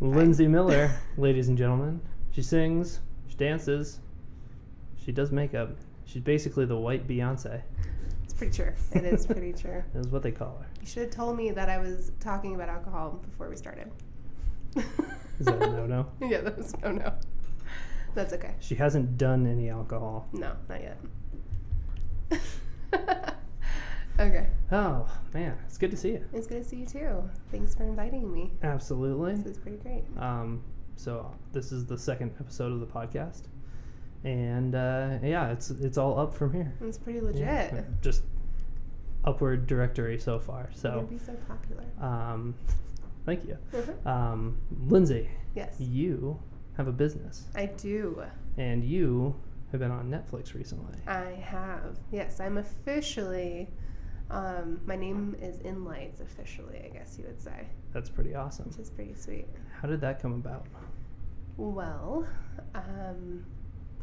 Lindsay Miller, ladies and gentlemen. She sings, she dances, she does makeup. She's basically the white Beyonce. It's pretty true. It is pretty true. That's what they call her. You should have told me that I was talking about alcohol before we started. Is that a no-no? Yeah, that was a no. That's okay. She hasn't done any alcohol. No, not yet. Okay. Oh, man. It's good to see you. It's good to see you too. Thanks for inviting me. Absolutely. This is pretty great. So this is the second episode of the podcast. And yeah, it's all up from here. It's pretty legit. Yeah, just upward directory so far. So You're gonna be so popular. Thank you. Mm-hmm. Lindsay. Yes. You have a business. I do. And you have been on Netflix recently. I have. Yes, I'm officially. My name is in lights officially, I guess you would say. That's pretty awesome. Which is pretty sweet. How did that come about? Well,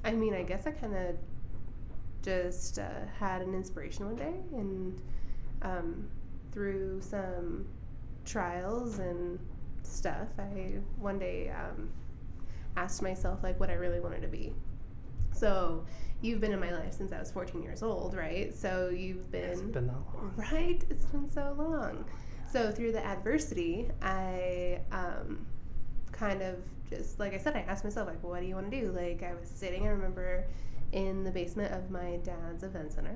I mean, I guess I kind of just had an inspiration one day, and through some trials and stuff, I one day asked myself like what I really wanted to be. So you've been in my life since I was 14 years old, right? So you've been... It's been that long. Right? It's been so long. So through the adversity, I kind of just, like I said, I asked myself, like, what do you want to do? Like, I was sitting, I remember, in the basement of my dad's event center.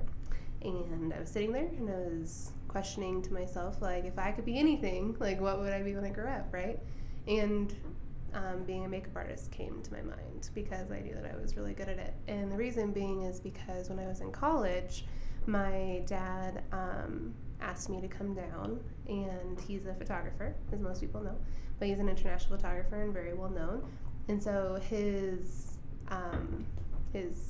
And I was sitting there, and I was questioning to myself, like, if I could be anything, like, what would I be when I grew up, right? And being a makeup artist came to my mind because I knew that I was really good at it. And the reason being is because when I was in college, my dad asked me to come down, and he's a photographer, as most people know, but he's an international photographer and very well known. And so his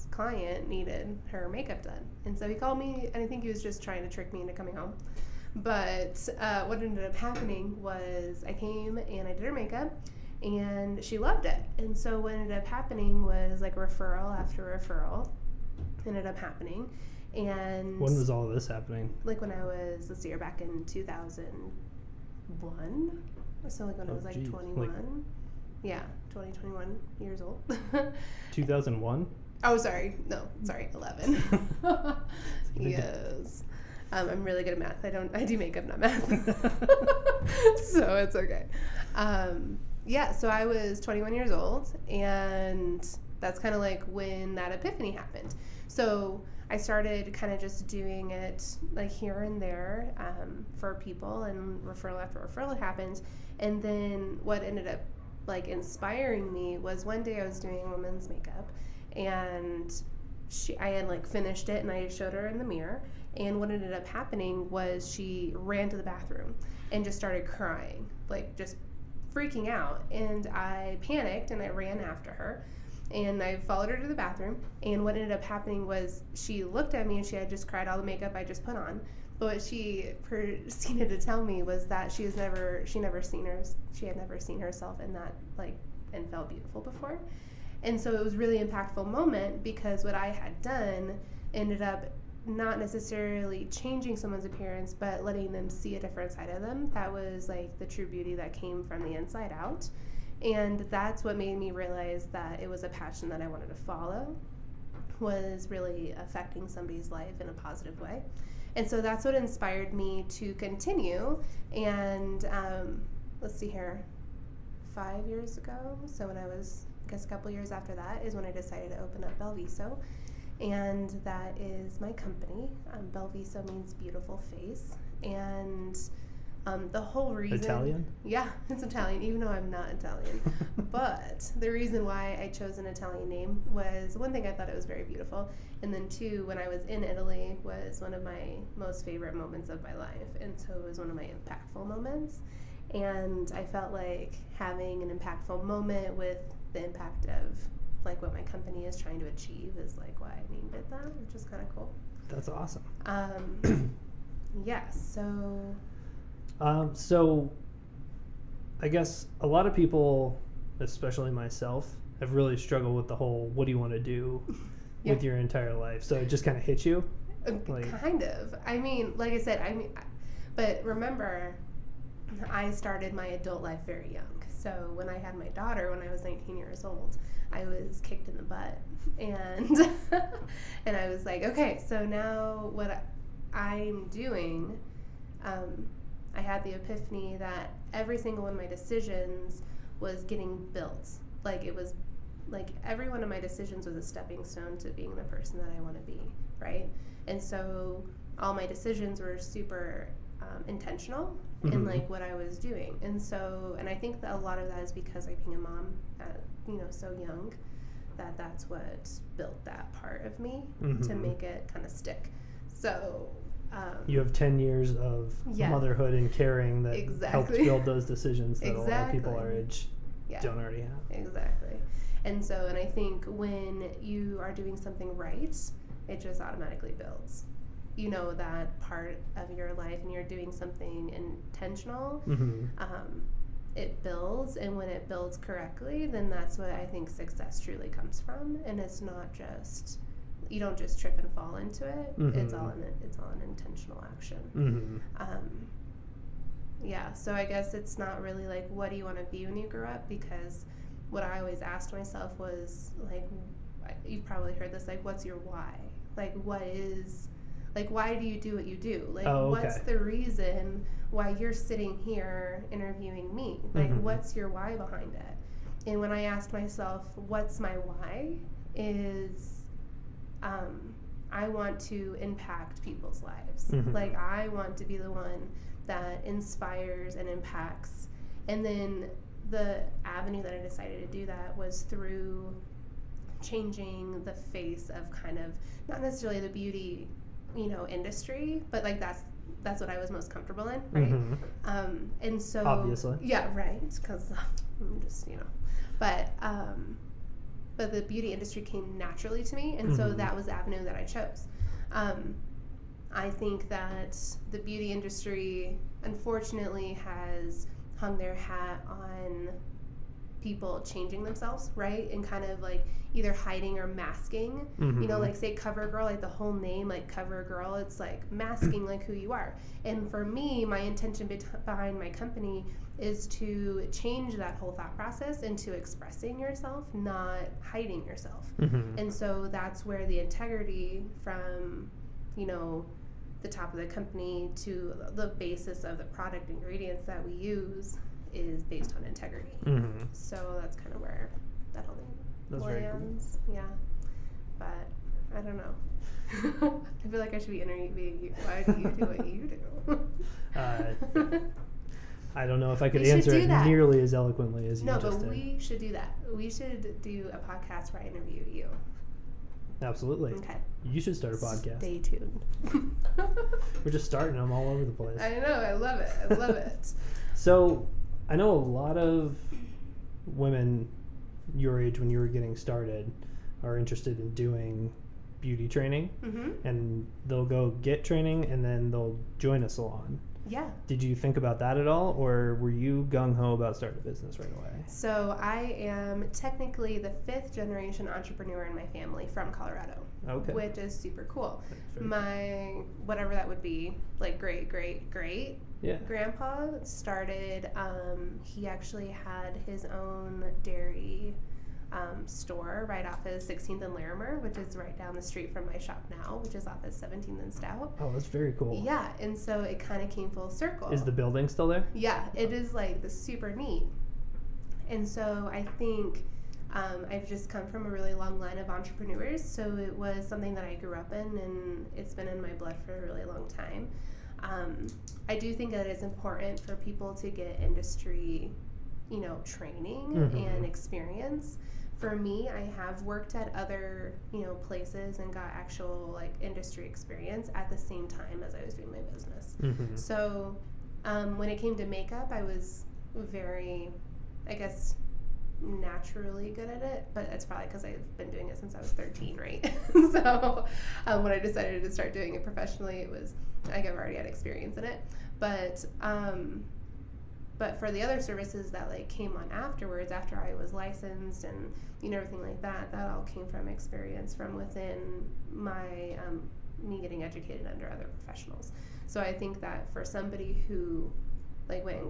client needed her makeup done. And so he called me, and I think he was just trying to trick me into coming home. But what ended up happening was I came and I did her makeup, and she loved it. And so what ended up happening was like referral after referral ended up happening. And when was all of this happening? Like when I was, let's see here, back in 2001. So like when I was like 21. Yeah, 21 years old. 2001? Oh, sorry. No, sorry, 11. Yes. I'm really good at math. I do makeup, not math. So it's okay. Yeah, so I was 21 years old, and that's kind of like when that epiphany happened. So I started kind of just doing it like here and there for people, and referral after referral happened. And then what ended up like inspiring me was one day I was doing women's makeup, and I had like finished it, and I showed her in the mirror. And what ended up happening was she ran to the bathroom and just started crying, like just freaking out. And I panicked and I ran after her, and I followed her to the bathroom. And what ended up happening was she looked at me, and she had just cried all the makeup I just put on. But what she proceeded to tell me was that she had never seen herself in that, like, and felt beautiful before. And so it was a really impactful moment, because what I had done ended up not necessarily changing someone's appearance, but letting them see a different side of them. That was like the true beauty that came from the inside out. And that's what made me realize that it was a passion that I wanted to follow, was really affecting somebody's life in a positive way. And so that's what inspired me to continue. And let's see here, 5 years ago, so when I was, I guess a couple years after that, is when I decided to open up Belviso. And that is my company. Belviso means beautiful face. And the whole reason... Italian? Yeah, it's Italian, even though I'm not Italian. But the reason why I chose an Italian name was, one thing, I thought it was very beautiful. And then two, when I was in Italy, was one of my most favorite moments of my life. And so it was one of my impactful moments. And I felt like having an impactful moment with the impact of like what my company is trying to achieve is like why I named it that, which is kind of cool. That's awesome. Yeah, so I guess a lot of people, especially myself, have really struggled with the whole what do you want to do with your entire life. So it just kind of hits you? Kind of. I mean, like I said, but remember, I started my adult life very young. So when I had my daughter, when I was 19 years old, I was kicked in the butt, and and I was like, okay, so now what I'm doing, I had the epiphany that every single one of my decisions was getting built. Like it was, like every one of my decisions was a stepping stone to being the person that I want to be, right? And so all my decisions were super intentional in like what I was doing. And so, and I think that a lot of that is because like being a mom at, so young, that's what built that part of me to make it kind of stick. So you have 10 years of motherhood and caring that helped build those decisions that a lot of people our age don't already have. Exactly. And so, and I think when you are doing something right, it just automatically builds. That part of your life, and you're doing something intentional, it builds, and when it builds correctly, then that's what I think success truly comes from. And it's not just, you don't just trip and fall into it. It's all an intentional action. So I guess it's not really like, what do you want to be when you grow up? Because what I always asked myself was like, you've probably heard this, like, what's your why? Like, why do you do what you do? Like, what's the reason why you're sitting here interviewing me? Like, what's your why behind it? And when I asked myself, what's my why, is I want to impact people's lives. Like, I want to be the one that inspires and impacts. And then the avenue that I decided to do that was through changing the face of kind of, not necessarily the beauty industry, but like that's what I was most comfortable in, right? And so obviously, because I'm just but the beauty industry came naturally to me, and so that was the avenue that I chose. I think that the beauty industry unfortunately has hung their hat on people changing themselves, right? And kind of like either hiding or masking, like say CoverGirl, like the whole name, like CoverGirl, it's like masking like who you are. And for me, my intention behind my company is to change that whole thought process into expressing yourself, not hiding yourself. And so that's where the integrity from, the top of the company to the basis of the product ingredients that we use is based on integrity. So that's kind of where that whole thing lands. Cool. Yeah. But I don't know. I feel like I should be interviewing you. Why do you do what you do? I don't know if I could answer it nearly as eloquently as you just did. No, but we should do that. We should do a podcast where I interview you. Absolutely. Okay. You should start a podcast. Stay tuned. We're just starting them all over the place. I know. I love it. I love it. So, I know a lot of women your age when you were getting started are interested in doing beauty training, and they'll go get training and then they'll join a salon. Yeah. Did you think about that at all, or were you gung-ho about starting a business right away? So I am technically the 5th generation entrepreneur in my family from Colorado, which is super cool. My, whatever that would be, like great grandpa started, he actually had his own dairy store right off of 16th and Larimer, which is right down the street from my shop now, which is off of 17th and Stout. Oh, that's very cool. Yeah, and so it kind of came full circle. Is the building still there? Yeah, it is like the super neat. And so I think I've just come from a really long line of entrepreneurs, so it was something that I grew up in, and it's been in my blood for a really long time. I do think that it's important for people to get industry, training and experience. For me, I have worked at other, places and got actual like industry experience at the same time as I was doing my business. So when it came to makeup, I was very, I guess, naturally good at it, but it's probably because I've been doing it since I was 13, right? So when I decided to start doing it professionally, it was, I've already had experience in it. But for the other services that like came on afterwards, after I was licensed and everything like that, that all came from experience from within my me getting educated under other professionals. So I think that for somebody who like went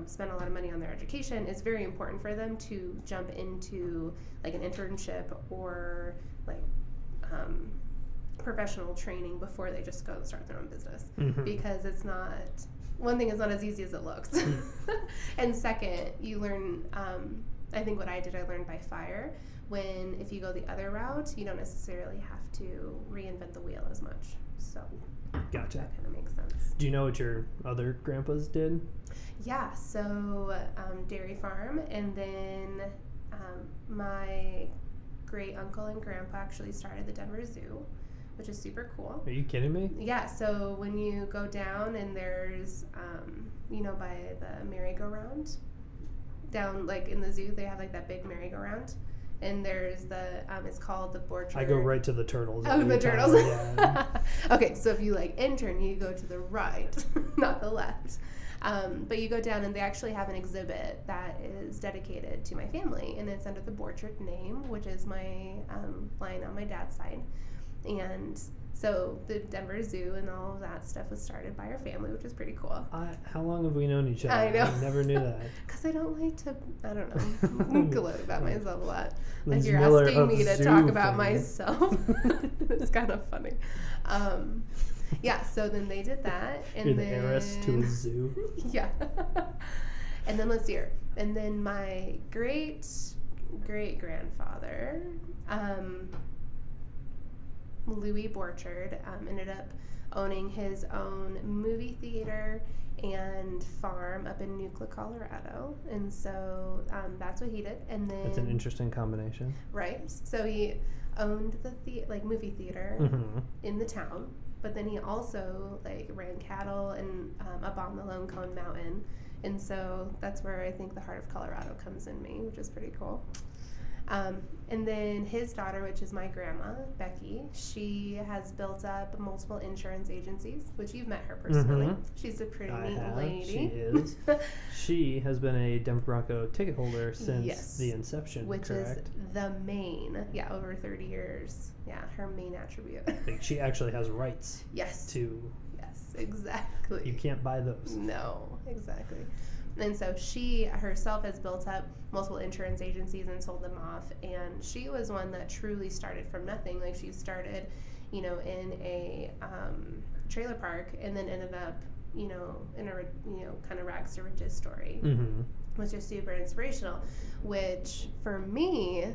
spend a lot of money on their education, it's very important for them to jump into like an internship or like professional training before they just go and start their own business. Because it's not, one thing is not as easy as it looks. And second, you learn, I think what I did, I learned by fire. When if you go the other route, you don't necessarily have to reinvent the wheel as much. So Gotcha. that kind of makes sense. Do you know what your other grandpas did? Yeah, so dairy farm, and then my great uncle and grandpa actually started the Denver Zoo, which is super cool. Are you kidding me? Yeah, so when you go down and there's, by the merry-go-round, down like in the zoo, they have like that big merry-go-round. And there's the, it's called the Borchardt. I go right to the turtles. Oh, the turtles. Yeah. Okay, so if you like enter, you go to the right, not the left. But you go down and they actually have an exhibit that is dedicated to my family, and it's under the Borchardt name, which is my line on my dad's side. And so the Denver Zoo and all of that stuff was started by our family, which is pretty cool. How long have we known each other? I know. I never knew that. Because I don't like to, I don't know, gloat about myself a lot. Lindsay like you're Miller asking me to Zoo talk about fame. myself. It's kind of funny. Yeah, so then they did that. And You're the then, heiress to a zoo. Yeah. And then let's see here. And then my great-great-grandfather, Louis Borchardt, ended up owning his own movie theater and farm up in Nucla, Colorado. And so that's what he did. And then That's an interesting combination. Right. So he owned the movie theater in the town, but then he also like ran cattle and up on the Lone Cone Mountain. And so that's where I think the heart of Colorado comes in me, which is pretty cool. And then his daughter, which is my grandma, Becky, she has built up multiple insurance agencies, which you've met her personally. She's a pretty neat lady. She is. She has been a Denver Bronco ticket holder since the inception, which correct? Is the main, over 30 years. Yeah, her main attribute. Like she actually has rights. Yes. Yes, exactly. You can't buy those. No, exactly. And so she herself has built up multiple insurance agencies and sold them off. And she was one that truly started from nothing. Like she started, in a trailer park and then ended up, in a, kind of rags to riches story, which is super inspirational, which for me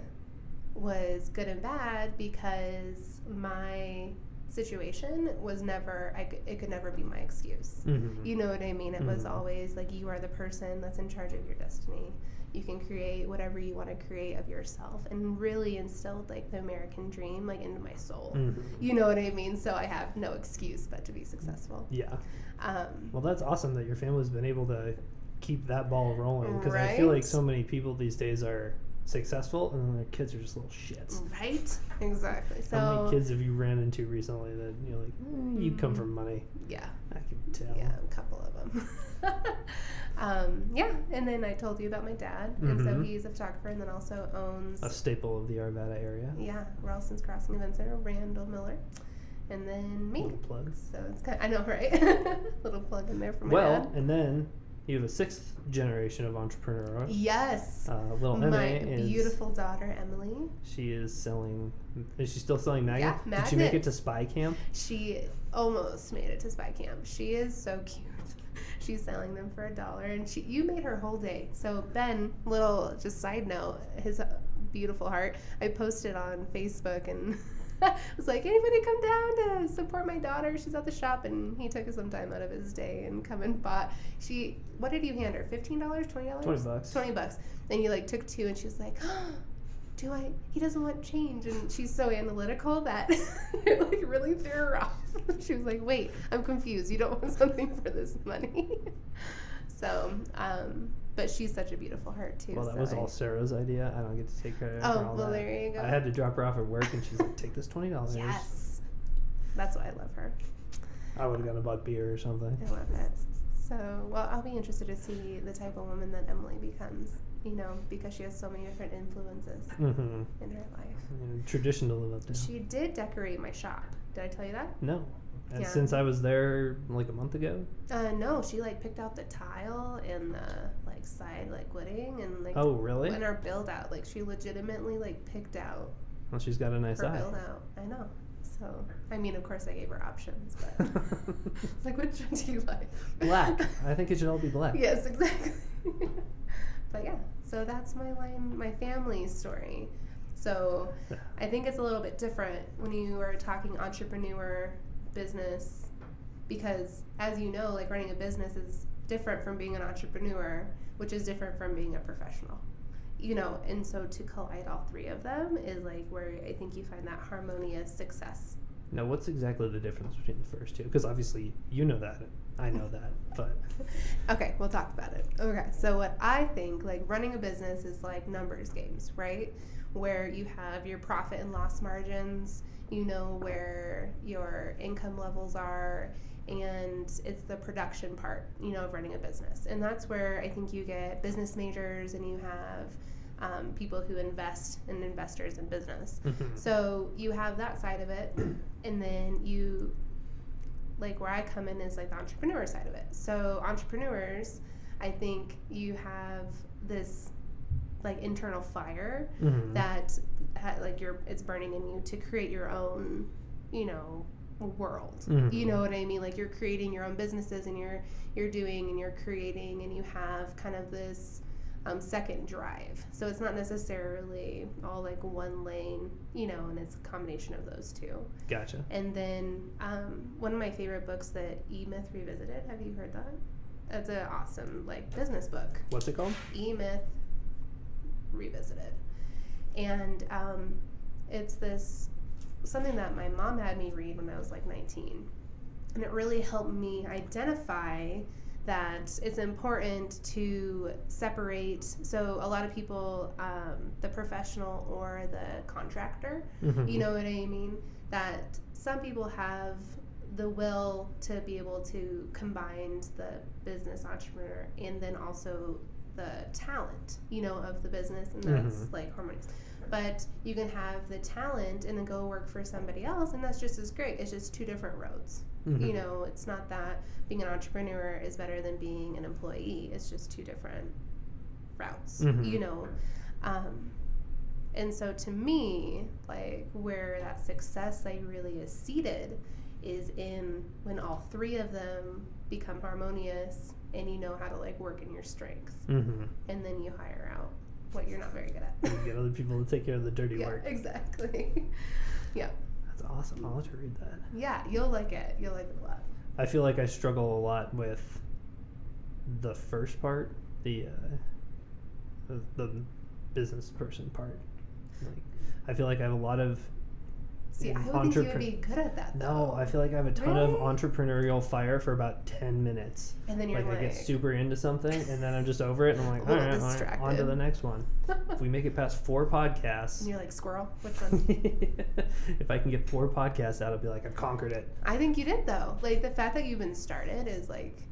was good and bad because my situation was never, it could never be my excuse. You know what I mean? It was always like, you are the person that's in charge of your destiny. You can create whatever you want to create of yourself, and really instilled like the American dream like into my soul. You know what I mean? So I have no excuse but to be successful. Yeah. Well, that's awesome that your family's been able to keep that ball rolling, because I feel like so many people these days are successful and then their kids are just little shits. Right? Exactly. So how many kids have you ran into recently that you're like, you come from money? Yeah. I can tell. Yeah, a couple of them. And then I told you about my dad, and so he's a photographer and then also owns a staple of the Arvada area. Yeah, Ralston's Crossing Event Center, Randall Miller, and then me. Little plug. So it's kind of, I know, right? Little plug in there for my dad. And then you have a sixth generation of entrepreneur. Yes. Little Emma my is beautiful daughter Emily. She is selling. Is she still selling magnets? Yeah, magnets. Did she make it to Spy Camp? She almost made it to Spy Camp. She is so cute. She's selling them for $1, and you made her whole day. So Ben, little just side note, his beautiful heart, I posted on Facebook and was like, anybody come down to support my daughter? She's at the shop, and he took some time out of his day and come and bought. What did you hand her? $15? $20? $20. $20. And you like took 2, and she was like, he doesn't want change. And she's so analytical that it like really threw her off. She was like, wait, I'm confused. You don't want something for this money. So, but she's such a beautiful heart too. Well, that was all Sarah's idea. I don't get to take credit for all that. There you go. I had to drop her off at work, and she's like, take this $20. Yes. That's why I love her. I would have gone and bought beer or something. I love it. So, well, I'll be interested to see the type of woman that Emily becomes, because she has so many different influences in her life. Tradition to live up to. She did decorate my shop. Did I tell you that? No. And since I was there like a month ago? No, she like picked out the tile and the like side like wooding and like. Oh, really? And our build out, like she legitimately like picked out. Well, she's got a nice her eye. Build out. I know. So, I mean, of course I gave her options, but like, which one do you like? Black. I think it should all be black. Yes, exactly. But yeah, so that's my family story. So I think it's a little bit different when you are talking entrepreneur business, because as you know, like running a business is different from being an entrepreneur, which is different from being a professional. You know, and so to collide all three of them is like where I think you find that harmonious success. Now, what's exactly the difference between the first two? Because obviously you know that, I know that, but... Okay, we'll talk about it. Okay, so what I think, like running a business is like numbers games, right? Where you have your profit and loss margins, you know where your income levels are, and it's the production part, you know, of running a business. And that's where I think you get business majors and you have people who invest and investors in business. So you have that side of it, and then you, like where I come in is like the entrepreneur side of it. So entrepreneurs, I think you have this like internal fire that it's burning in you to create your own, you know, world. You know what I mean? Like you're creating your own businesses and you're doing and you're creating, and you have kind of this second drive. So it's not necessarily all like one lane, you know, and it's a combination of those two. Gotcha. And then one of my favorite books that E-Myth Revisited, have you heard that? That's an awesome like business book. What's it called? E-Myth Revisited. And it's this something that my mom had me read when I was like 19. And it really helped me identify that it's important to separate. So a lot of people, the professional or the contractor, you know what I mean? That some people have the will to be able to combine the business entrepreneur and then also the talent, you know, of the business, and that's like harmonious. But you can have the talent and then go work for somebody else, and that's just as great. It's just two different roads. You know, it's not that being an entrepreneur is better than being an employee. It's just two different routes, you know. And so to me, like where that success like really is seated is in when all three of them become harmonious and you know how to like work in your strengths. And then you hire out what you're not very good at. You get other people to take care of the dirty work. Exactly. Yeah. That's awesome. I'll have to read that. Yeah, you'll like it. You'll like it a lot. I feel like I struggle a lot with the first part, the business person part. Like, I feel like I have a lot of See, I would think you would be good at that, though. No, I feel like I have a ton of entrepreneurial fire for about 10 minutes. And then you're like... I get super into something, and then I'm just over it, and I'm like, all right, on to the next one. If we make it past 4 podcasts... And you're like, squirrel? Which one? If I can get 4 podcasts out, I'll be like, I've conquered it. I think you did, though. Like, the fact that you've been started is, like,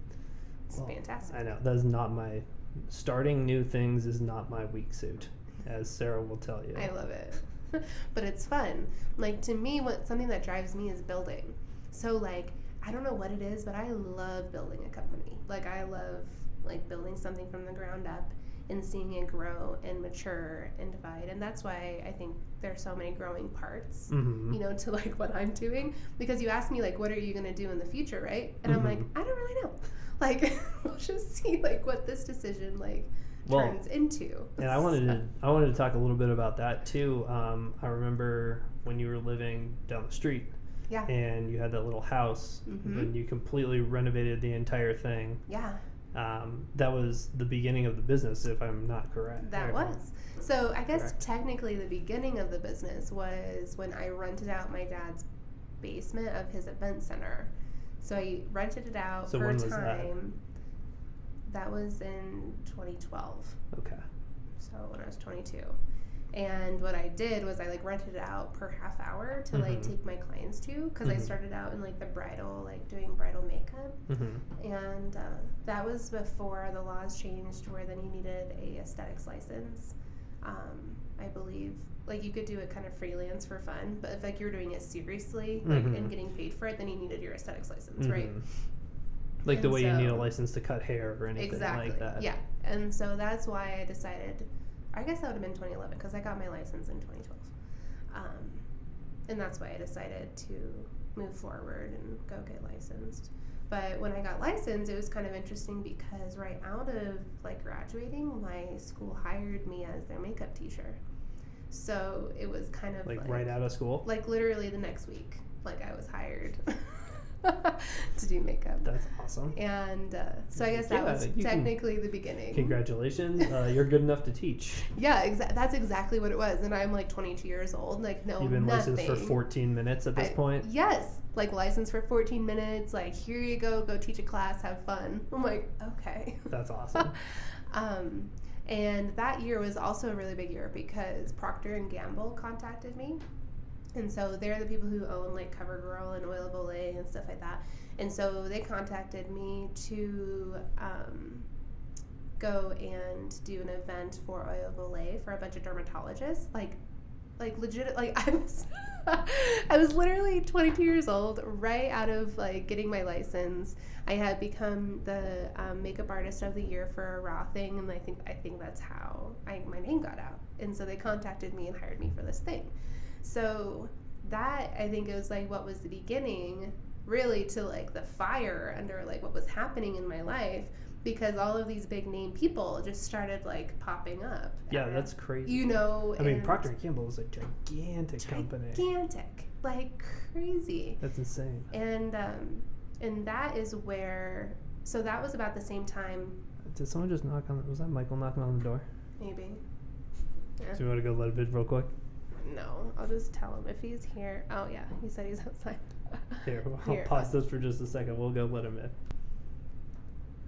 it's fantastic. I know. That is not my... Starting new things is not my weak suit, as Sarah will tell you. I love it. But it's fun. Like, to me, something that drives me is building. So, like, I don't know what it is, but I love building a company. Like, I love, like, building something from the ground up and seeing it grow and mature and divide. And that's why I think there's so many growing parts, you know, to, like, what I'm doing. Because you ask me, like, what are you going to do in the future, right? And I'm like, I don't really know. Like, we'll just see, like, what this decision, like, turns into. And I wanted to talk a little bit about that too. I remember when you were living down the street, and you had that little house, and you completely renovated the entire thing. Yeah. That was the beginning of the business, if I'm not correct. That was. So I guess technically the beginning of the business was when I rented out my dad's basement of his event center. So I rented it out for a time. That was in 2012. Okay. So when I was 22. And what I did was I like rented it out per half hour to like take my clients to, because I started out in like the bridal, like doing bridal makeup. And that was before the laws changed where then you needed a aesthetics license I believe like you could do it kind of freelance for fun, but if like you're doing it seriously, like and getting paid for it, then you needed your aesthetics license, right? Like and the way you need a license to cut hair or anything like that. Yeah. And so that's why I decided, I guess that would have been 2011 because I got my license in 2012. And that's why I decided to move forward and go get licensed. But when I got licensed, it was kind of interesting because right out of like graduating, my school hired me as their makeup teacher. So it was kind of like right out of school? Like literally the next week, like I was hired to do makeup. That's awesome. And so I guess that was technically the beginning. Congratulations. You're good enough to teach. Yeah, that's exactly what it was. And I'm like 22 years old. Like, no, you've been licensed for 14 minutes at this point? Yes. Like, licensed for 14 minutes. Like, here you go teach a class, have fun. I'm like, okay. That's awesome. And that year was also a really big year because Procter & Gamble contacted me. And so they're the people who own like CoverGirl and Oil of Olay and stuff like that. And so they contacted me to go and do an event for Oil of Olay for a bunch of dermatologists. Like legit, like I was literally 22 years old, right out of like getting my license. I had become the makeup artist of the year for a Raw thing, and I think that's how my name got out. And so they contacted me and hired me for this thing. So that, I think it was like what was the beginning really to like the fire under like what was happening in my life, because all of these big name people just started like popping up. Yeah, that's crazy. You know, I mean, Procter & Gamble is a gigantic company. Gigantic, like crazy. That's insane. And that is where, so that was about the same time. Did someone just knock on, was that Michael knocking on the door? Maybe. Yeah. So you want to go let it bid real quick? No, I'll just tell him if he's here. Oh yeah, he said he's outside. Here, I'll pause this for just a second. We'll go let him in.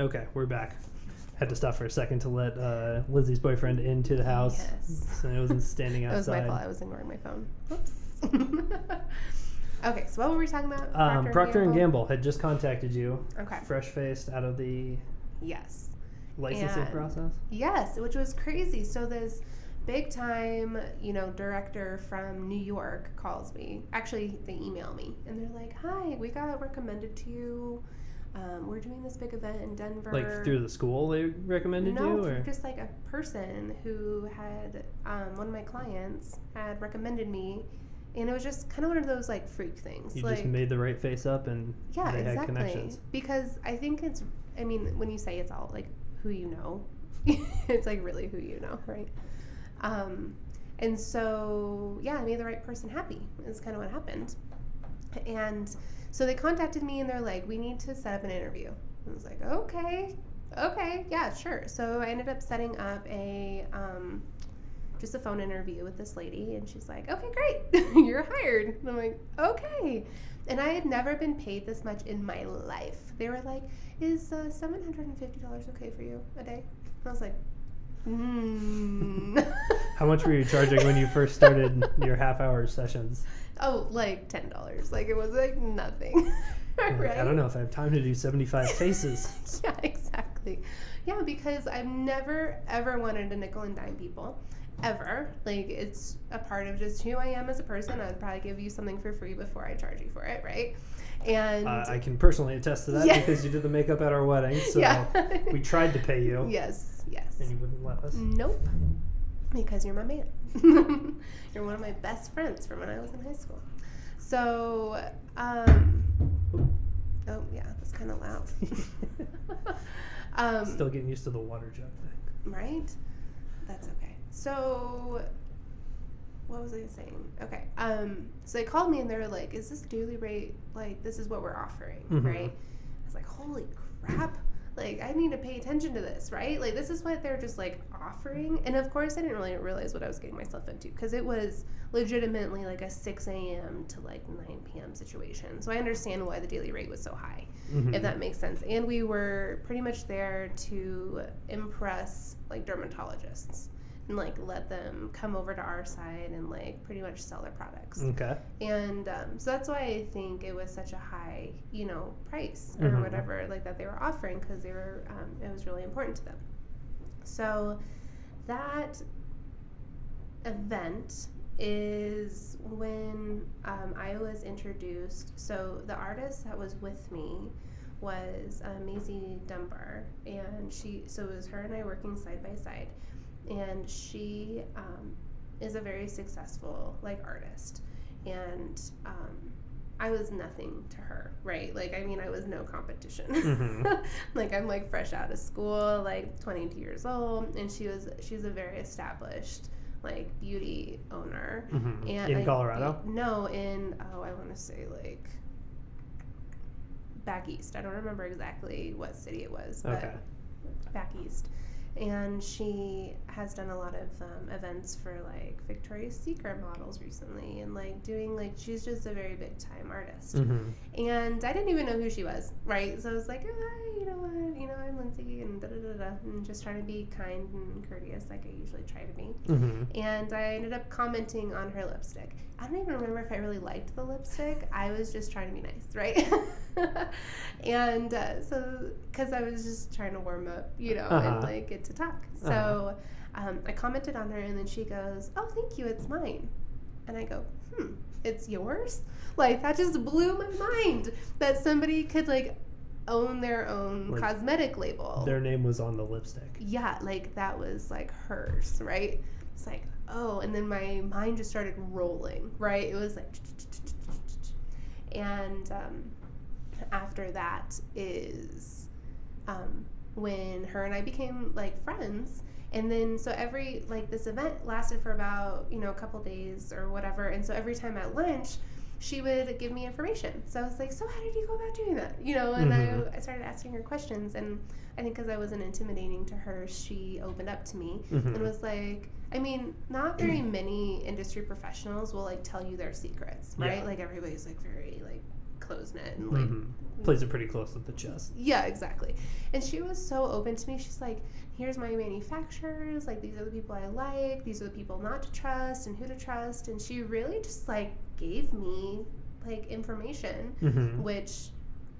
Okay, we're back. Had to stop for a second to let Lindsay's boyfriend into the house. Yes. So he wasn't standing outside. That was my fault. I was ignoring my phone. Whoops. Okay, so what were we talking about? Procter & Gamble had just contacted you. Okay. Fresh-faced out of the licensing process? Yes, which was crazy. So this big time, director from New York calls me. Actually, they email me and they're like, "Hi, we got recommended to you. We're doing this big event in Denver." Like through the school they recommended you? No, just like a person who had, one of my clients had recommended me, and it was just kind of one of those like freak things. You just made the right face up and they had connections. Because I think when you say it's all like who you know, it's like really who you know, right? And so, yeah, I made the right person happy is kind of what happened. And so they contacted me and they're like, "We need to set up an interview." I was like, okay, yeah, sure. So I ended up setting up just a phone interview with this lady, and she's like, "Okay, great, you're hired." And I'm like, okay. And I had never been paid this much in my life. They were like, "Is $750 okay for you a day?" And I was like, How much were you charging when you first started your half-hour sessions? Oh, like $10. Like it was like nothing. Right? I don't know if I have time to do 75 faces. Yeah, exactly. Yeah, because I've never ever wanted to nickel and dime people. Ever. Like it's a part of just who I am as a person. I'd probably give you something for free before I charge you for it, right? And I can personally attest to that because you did the makeup at our wedding, so we tried to pay you. Yes. And you wouldn't let us? Nope. Because you're my man. You're one of my best friends from when I was in high school. So, oh yeah, that's kind of loud. Still getting used to the water jug thing. Right? That's okay. So, what was I saying? Okay. So they called me and they were like, "Is this daily rate, like, this is what we're offering," right? I was like, holy crap. Like, I need to pay attention to this, right? Like, this is what they're just, like, offering. And, of course, I didn't really realize what I was getting myself into because it was legitimately, like, a 6 a.m. to, like, 9 p.m. situation. So I understand why the daily rate was so high, if that makes sense. And we were pretty much there to impress, like, dermatologists and, like, let them come over to our side and, like, pretty much sell their products. Okay. And so that's why I think it was such a high, price or whatever, like, that they were offering because they were, it was really important to them. So that event is when I was introduced. So the artist that was with me was Maisie Dunbar, and so it was her and I working side by side, and she is a very successful like artist, and I was nothing to her, right? Like, I mean, I was no competition. Mm-hmm. Like, I'm like fresh out of school, like 22 years old, and she's a very established like beauty owner. Mm-hmm. And In Colorado? No, I want to say like back east. I don't remember exactly what city it was, but Okay. back east. And she has done a lot of events for like Victoria's Secret models recently, and like doing like, she's just a very big time artist. Mm-hmm. And I didn't even know who she was, right? So I was like, oh, you know what, I'm Lindsay, and and just trying to be kind and courteous like I usually try to be. Mm-hmm. And I ended up commenting on her lipstick. I don't even remember if I really liked the lipstick. I was just trying to be nice, right? And so, because I was just trying to warm up, and like get to talk. So I commented on her, and then she goes, oh, thank you, it's mine. And I go, it's yours? Like, that just blew my mind that somebody could like own their own like, cosmetic label. Their name was on the lipstick. Yeah, like that was like hers, right? It's like, oh, and then my mind just started rolling, right? It was like, and after that is when her and I became like friends. And then so every like this event lasted for about a couple days or whatever, and so every time at lunch she would give me information. So I was like, so how did you go about doing that? And I started asking her questions, and I think because I wasn't intimidating to her, she opened up to me and was like, I mean, not very many industry professionals will like tell you their secrets, right? Yeah. Like everybody's like very like close-knit and like plays it pretty close with the chest. Yeah, exactly. And she was so open to me. She's like, here's my manufacturers, like these are the people I like, these are the people not to trust and who to trust. And she really just like gave me like information, which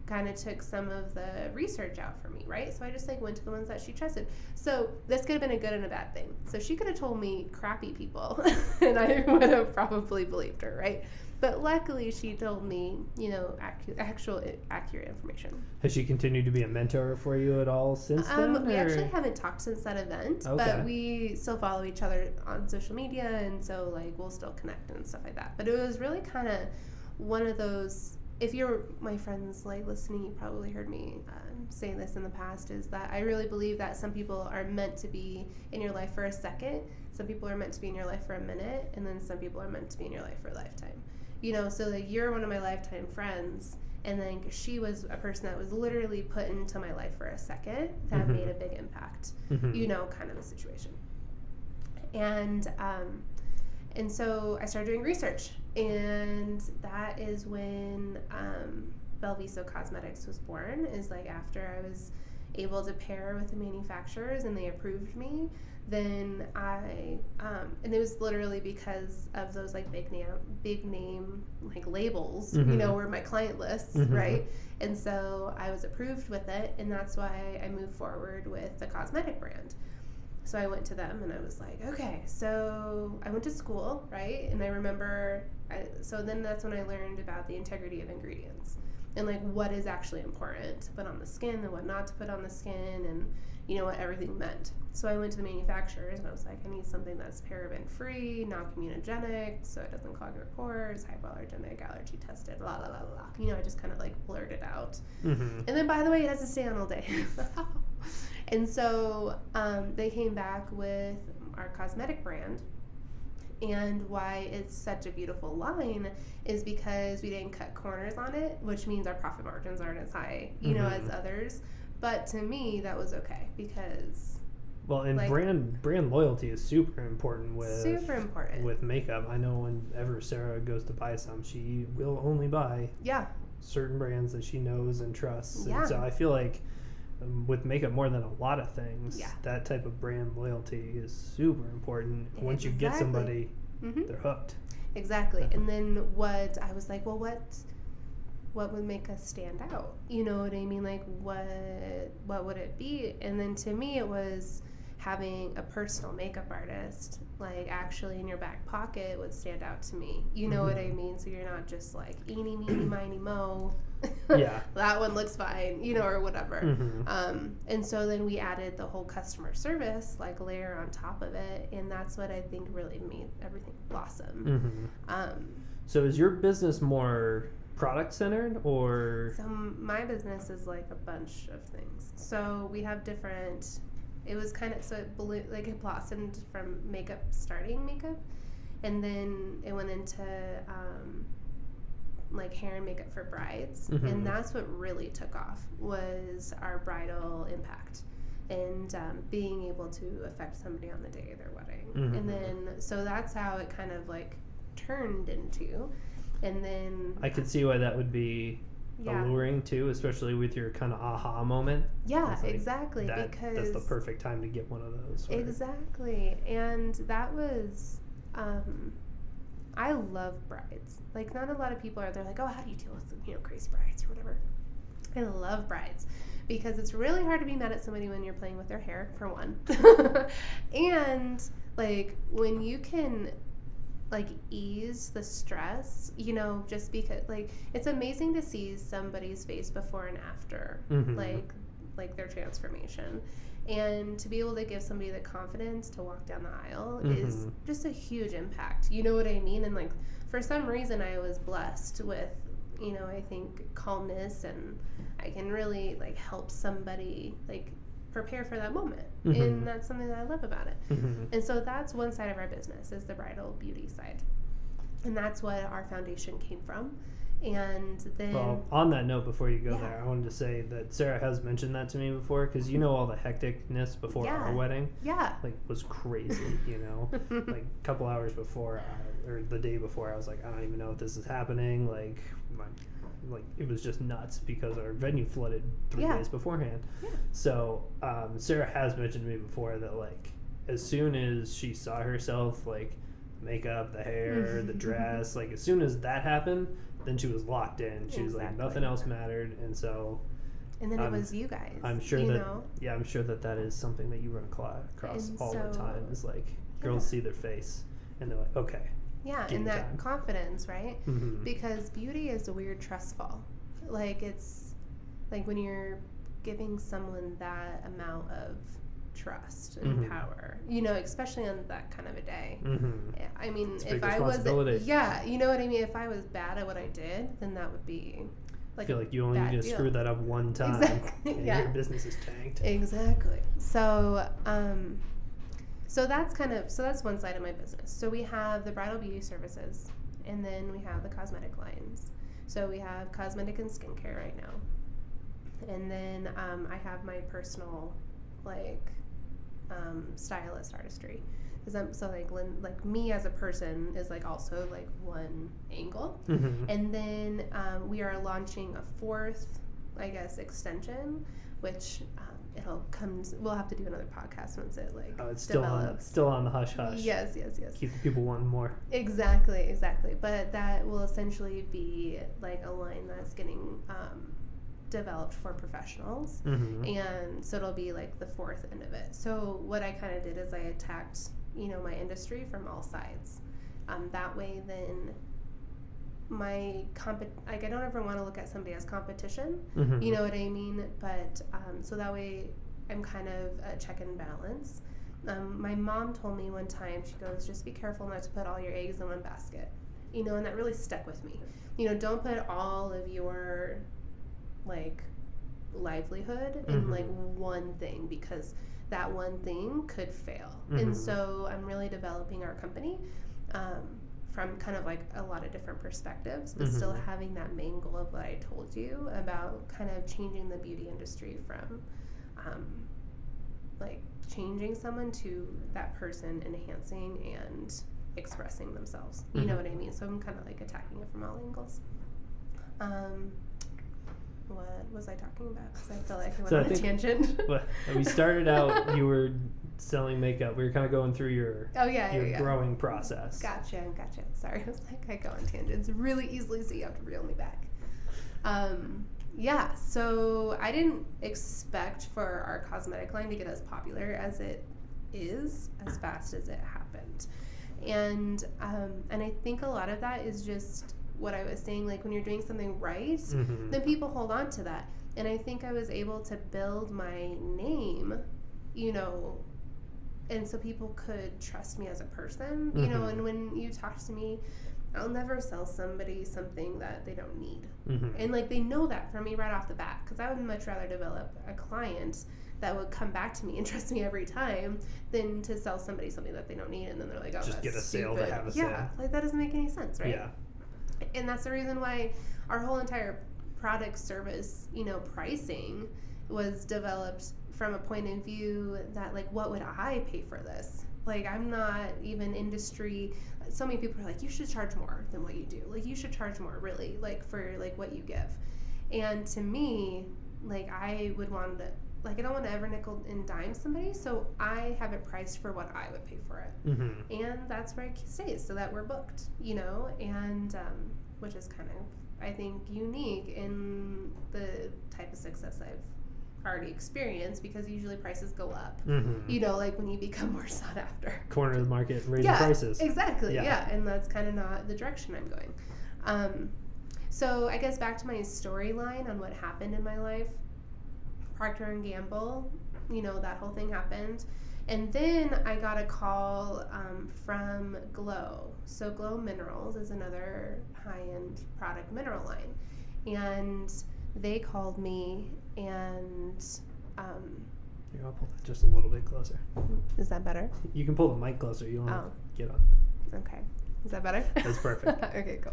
kind of took some of the research out for me, right? So I just like went to the ones that she trusted. So this could have been a good and a bad thing. So she could have told me crappy people and I would have probably believed her, right? But luckily, she told me, accurate information. Has she continued to be a mentor for you at all since then? We actually haven't talked since that event, but we still follow each other on social media, and so like we'll still connect and stuff like that. But it was really kind of one of those. If you're my friends like listening, you probably heard me say this in the past. Is that I really believe that some people are meant to be in your life for a second, some people are meant to be in your life for a minute, and then some people are meant to be in your life for a lifetime. So like you're one of my lifetime friends, and then she was a person that was literally put into my life for a second that made a big impact, kind of a situation. And so I started doing research, and that is when Belviso Cosmetics was born, is like after I was able to pair with the manufacturers and they approved me. Then and it was literally because of those like big name like labels, were my client lists, right? And so I was approved with it, and that's why I moved forward with the cosmetic brand. So I went to them and I was like, okay, so I went to school, right? And I remember, so then that's when I learned about the integrity of ingredients and like what is actually important to put on the skin and what not to put on the skin, and what everything meant. So I went to the manufacturers and I was like, I need something that's paraben free, non-communogenic, so it doesn't clog your pores, hypoallergenic, allergy tested, la la la la. I just kind of like blurted out. And then, by the way, it has to stay on all day. And so they came back with our cosmetic brand. And why it's such a beautiful line is because we didn't cut corners on it, which means our profit margins aren't as high, as others. But to me, that was okay because... Well, and like, brand loyalty is super important with makeup. I know whenever Sarah goes to buy some, she will only buy certain brands that she knows and trusts. And so I feel like with makeup more than a lot of things, that type of brand loyalty is super important. Once you get somebody, they're hooked. Exactly. And then what I was like, well, what would make us stand out? You know what I mean? Like what would it be? And then to me it was having a personal makeup artist like actually in your back pocket would stand out to me. You know what I mean? So you're not just like eeny meeny miny mo. Yeah. That one looks fine, you know, or whatever. And so then we added the whole customer service like layer on top of it, and that's what I think really made everything blossom. So is your business more product centered, or? So my business is like a bunch of things. So we have different. It was kind of, so it it blossomed from starting makeup, and then it went into like hair and makeup for brides, and that's what really took off, was our bridal impact and being able to affect somebody on the day of their wedding. And then, so that's how it kind of like turned into, and then I could see why that would be alluring too, especially with your kind of aha moment. Yeah, like exactly. Because that's the perfect time to get one of those. Right? Exactly. And that was, I love brides. Like, not a lot of people are, they're like, oh, how do you deal with, you know, crazy brides or whatever. I love brides because it's really hard to be mad at somebody when you're playing with their hair, for one. And like when you can like ease the stress, you know, just because like it's amazing to see somebody's face before and after, like their transformation, and to be able to give somebody the confidence to walk down the aisle is just a huge impact. You know what I mean? And like for some reason I was blessed with, you know, I think calmness, and I can really like help somebody like prepare for that moment. And that's something that I love about it. And so that's one side of our business, is the bridal beauty side, and that's what our foundation came from. And then, well, on that note, before you go there, I wanted to say that Sarah has mentioned that to me before, because you know all the hecticness before our wedding, like was crazy. You know, like a couple hours before or the day before, I was like, I don't even know if this is happening. Like it was just nuts because our venue flooded 3 days beforehand. So Sarah has mentioned to me before that like as soon as she saw herself, like makeup, the hair, the dress, like as soon as that happened, then she was locked in. She was like, nothing else mattered. And so and then it was you guys. I'm sure I'm sure that is something that you run across all the time, is like girls see their face and they're like, okay. Yeah, and that confidence, right? Because beauty is a weird trust fall. Like it's like when you're giving someone that amount of trust and power, you know, especially on that kind of a day. I mean, if I was, you know what I mean? If I was bad at what I did, then that would be like, I feel like you only need to screw that up one time and your business is tanked. Exactly. So, So that's one side of my business. So we have the bridal beauty services, and then we have the cosmetic lines. So we have cosmetic and skincare right now. And then I have my personal stylist artistry. Like me as a person is like also like one angle. And then we are launching a 4th, I guess, extension, which we'll have to do another podcast once it it's develops. Still on the hush hush. Yes. Keep the people wanting more. Exactly. But that will essentially be like a line that's getting developed for professionals. And so it'll be like the 4th end of it. So what I kind of did is I attacked, you know, my industry from all sides. That way then I don't ever want to look at somebody as competition, you know what I mean? But so that way I'm kind of a check and balance. My mom told me one time, she goes, just be careful not to put all your eggs in one basket, you know, and that really stuck with me. You know, don't put all of your like livelihood in like one thing, because that one thing could fail. And so I'm really developing our company from kind of like a lot of different perspectives, but still having that main goal of what I told you about kind of changing the beauty industry from like changing someone to that person enhancing and expressing themselves. You know what I mean? So I'm kind of like attacking it from all angles. What was I talking about? Because I feel like I went on a tangent. We started out, you were selling makeup. We were kind of going through your growing process. Gotcha. Sorry, I was like, I go on tangents really easily, so you have to reel me back. So I didn't expect for our cosmetic line to get as popular as it is as fast as it happened. And I think a lot of that is just what I was saying, like when you're doing something right, then people hold on to that. And I think I was able to build my name, you know, and so people could trust me as a person, you know, and when you talk to me, I'll never sell somebody something that they don't need. And like they know that from me right off the bat, because I would much rather develop a client that would come back to me and trust me every time than to sell somebody something that they don't need and then they're like, oh, just that's get a sale stupid. to have a sale. Yeah, like that doesn't make any sense, right? Yeah. And that's the reason why our whole entire product service, you know, pricing was developed from a point of view that like, what would I pay for this? Like, I'm not even industry. So many people are like, you should charge more than what you do. Like, you should charge more, really, like, for, like, what you give. And to me, like, I would want to, like, I don't want to ever nickel and dime somebody, so I have it priced for what I would pay for it. And that's where it stays, so that we're booked, you know, and which is kind of, I think, unique in the type of success I've already experienced, because usually prices go up, you know, like when you become more sought after. Corner of the market, raising prices. Exactly, yeah, and that's kind of not the direction I'm going. So I guess back to my storyline on what happened in my life. Procter & Gamble, you know, that whole thing happened. And then I got a call from Glow. So Glow Minerals is another high-end product mineral line. And they called me and... Here, I'll pull that just a little bit closer. Is that better? You can pull the mic closer. You don't have to get on. Okay. Is that better? That's perfect. Okay, cool.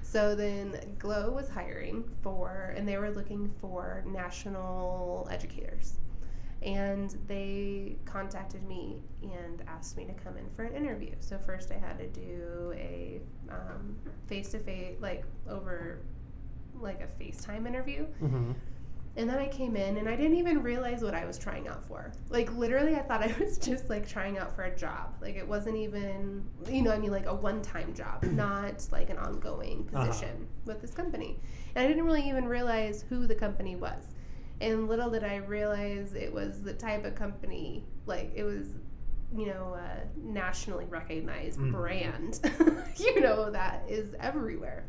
So then Glow was hiring and they were looking for national educators. And they contacted me and asked me to come in for an interview. So first I had to do a face-to-face, like over like a FaceTime interview. And then I came in and I didn't even realize what I was trying out for. Like literally I thought I was just like trying out for a job. Like it wasn't even, you know, I mean like a one-time job, not like an ongoing position with this company. And I didn't really even realize who the company was. And little did I realize it was the type of company, like it was, you know, a nationally recognized brand, you know, that is everywhere.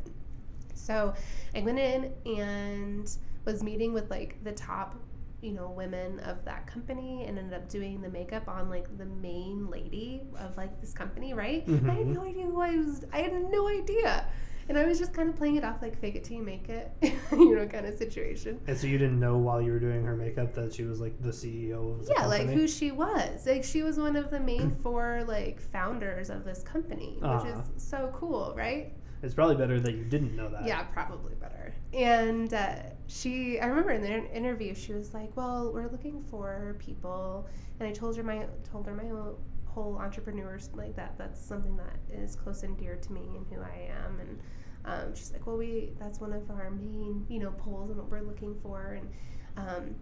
So I went in and was meeting with like the top, you know, women of that company and ended up doing the makeup on like the main lady of like this company, right? I had no idea who I was. I had no idea. And I was just kind of playing it off like fake it till you make it, you know, kind of situation. And so you didn't know while you were doing her makeup that she was like the CEO of the company? Like who she was. Like she was one of the main 4 like founders of this company, which is so cool, right? It's probably better that you didn't know that. Yeah, probably better. And I remember in the interview, she was like, well, we're looking for people. And I told her my whole entrepreneurs, like that's something that is close and dear to me and who I am. And she's like, well, that's one of our main, you know, polls and what we're looking for. And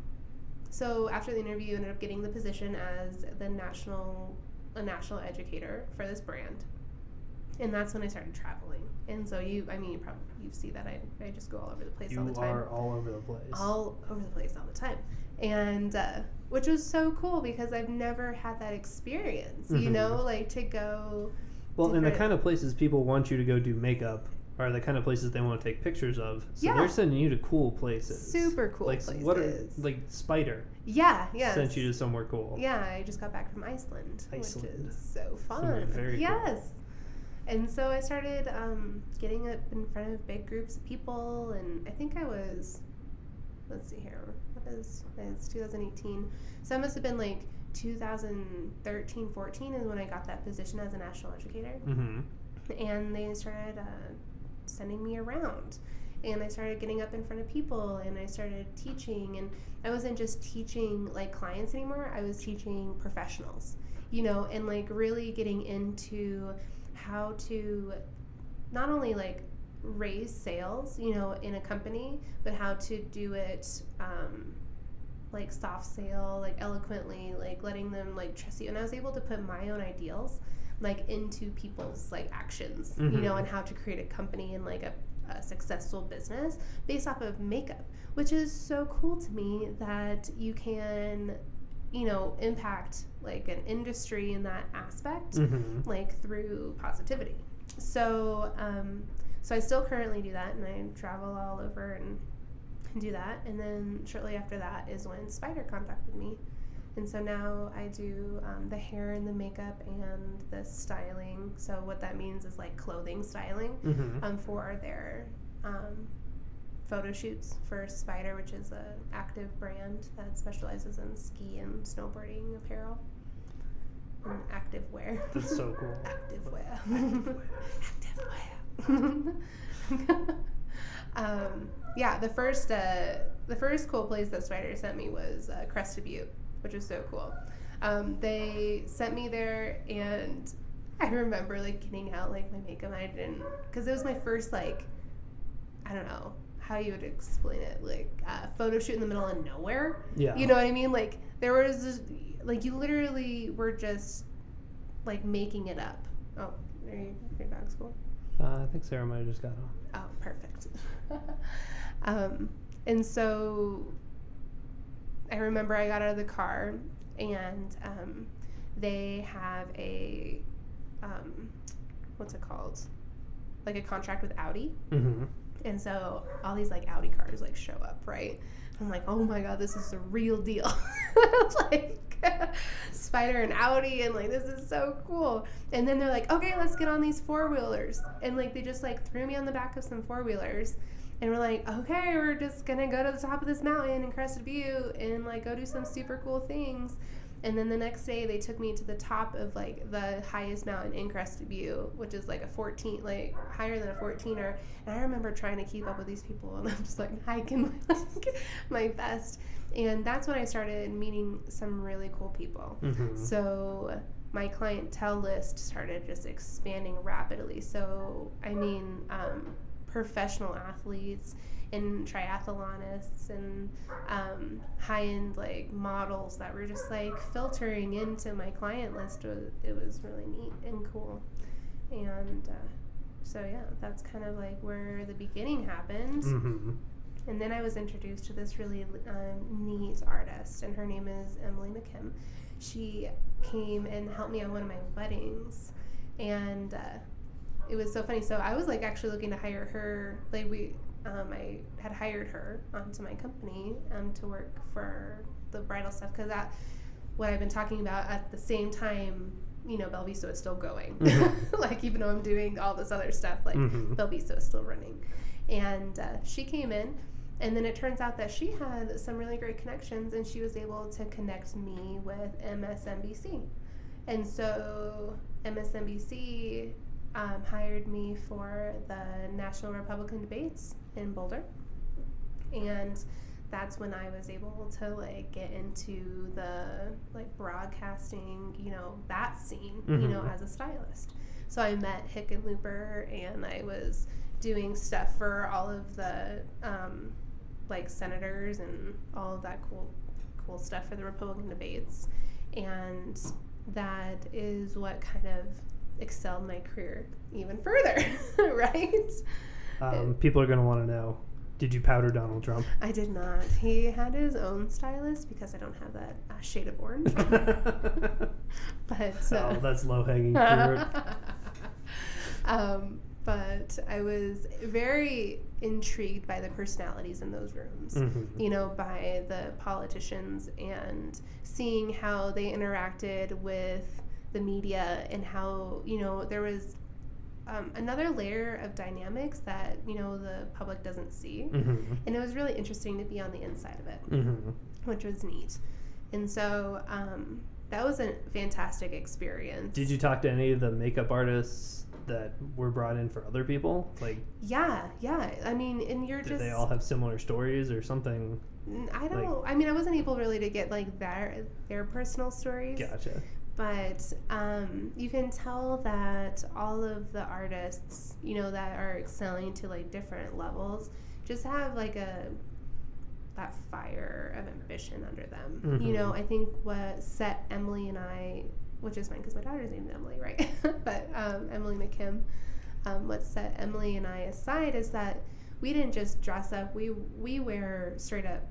so after the interview, I ended up getting the position as a national educator for this brand. And that's when I started traveling. And so you see that I just go all over the place all the time. You are all over the place. All over the place all the time. And which was so cool because I've never had that experience, you know, like to go. Well, and the kind of places people want you to go do makeup are the kind of places they want to take pictures of. So they're sending you to cool places. Super cool places. Like Spider. Yeah. Sent you to somewhere cool. Yeah, I just got back from Iceland. Which is so fun. Somewhere very cool. And so I started getting up in front of big groups of people, and I think I was, let's see here, it's 2018. So it must have been like 2013, 14 is when I got that position as a national educator. And they started sending me around. And I started getting up in front of people, and I started teaching. And I wasn't just teaching like clients anymore, I was teaching professionals, you know, and like really getting into how to not only like raise sales, you know, in a company, but how to do it like soft sale, like eloquently, like letting them like trust you. And I was able to put my own ideals like into people's like actions, you know, and how to create a company and like a successful business based off of makeup, which is so cool to me that you can impact like an industry in that aspect, like through positivity. So, so I still currently do that, and I travel all over and do that. And then shortly after that is when Spider contacted me. And so now I do the hair and the makeup and the styling. So what that means is like clothing styling for their photo shoots for Spider, which is an active brand that specializes in ski and snowboarding apparel and active wear. That's so cool. Active wear. Yeah, the first cool place that Spider sent me was Crested Butte, which was so cool. They sent me there, and I remember like getting out like my makeup. I didn't, because it was my first like, I don't know how you would explain it, like photo shoot in the middle of nowhere. Yeah. You know what I mean? Like there was this, like you literally were just like making it up. Oh, your dog's cool. I think Sarah might have just got on. Oh, perfect. And so I remember I got out of the car, and they have a what's it called? Like a contract with Audi. And so all these like Audi cars like show up, right? I'm like, oh my God, this is the real deal. Like Spider and Audi, and like this is so cool. And then they're like, okay, let's get on these 4-wheelers. And like they just like threw me on the back of some 4-wheelers. And we're like, okay, we're just gonna go to the top of this mountain in Crested Butte and like go do some super cool things. And then the next day they took me to the top of like the highest mountain in Crested Butte, which is like a 14, like higher than a 14er. And I remember trying to keep up with these people, and I'm just like hiking like my best. And that's when I started meeting some really cool people. So my clientele list started just expanding rapidly. So I mean, professional athletes and triathlonists and high-end like models that were just like filtering into my client list. It was really neat and cool. And so yeah, that's kind of like where the beginning happened. And then I was introduced to this really neat artist, and her name is Emily McKim. She came and helped me on one of my weddings, and it was so funny. So I was like actually looking to hire her. Like I had hired her onto my company to work for the bridal stuff, because that what I've been talking about at the same time. Belviso is still going. Like even though I'm doing all this other stuff, like Belviso is still running. And she came in, and then it turns out that she had some really great connections, and she was able to connect me with MSNBC. And so MSNBC hired me for the National Republican debates in Boulder, and that's when I was able to like get into the like broadcasting, that scene, as a stylist. So I met Hickenlooper, and I was doing stuff for all of the like senators and all of that cool stuff for the Republican debates, and that is what kind of excelled my career even further. Right? People are going to want to know, did you powder Donald Trump? I did not. He had his own stylist, because I don't have that shade of orange. But that's low-hanging fruit. But I was very intrigued by the personalities in those rooms, by the politicians, and seeing how they interacted with the media, and how, there was another layer of dynamics that, the public doesn't see. And it was really interesting to be on the inside of it, which was neat. And so that was a fantastic experience. Did you talk to any of the makeup artists that were brought in for other people? Like, yeah. I mean, and you're did they all have similar stories or something? I don't. I mean, I wasn't able really to get like their personal stories. Gotcha. But you can tell that all of the artists, that are excelling to like different levels, just have like that fire of ambition under them. I think what set Emily and I, which is fine because my daughter's named Emily, right? But Emily McKim, what set Emily and I aside is that we didn't just dress up. We wear straight up,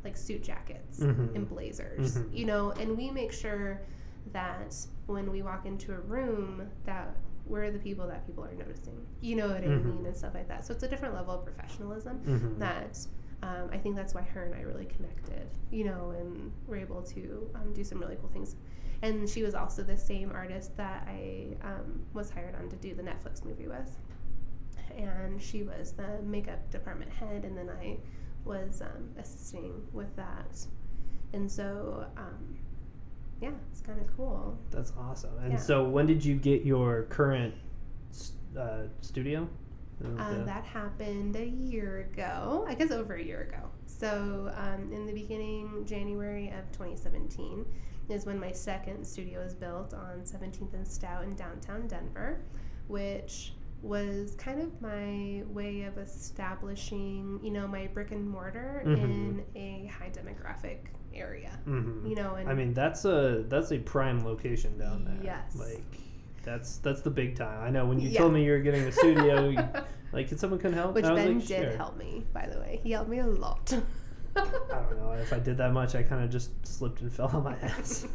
like suit jackets and blazers, you know, and we make sure that when we walk into a room that we're the people that people are noticing, you know what I mean, and stuff like that. So it's a different level of professionalism that I think that's why her and I really connected, you know, and were able to do some really cool things. And she was also the same artist that I was hired on to do the Netflix movie with. And she was the makeup department head, and then I was assisting with that. And so, yeah, it's kind of cool. That's awesome. And so when did you get your current studio? That happened a year ago, I guess over a year ago. So in the beginning, January of 2017 is when my second studio was built on 17th and Stout in downtown Denver, which was kind of my way of establishing, you know, my brick and mortar in a high demographic area, you know. And I mean, that's a prime location down there. Yes. Like, that's the big time. I know when you told me you were getting a studio, like, can someone come help? Which Ben like, did help me, by the way. He helped me a lot. I don't know. If I did that much, I kind of just slipped and fell on my ass.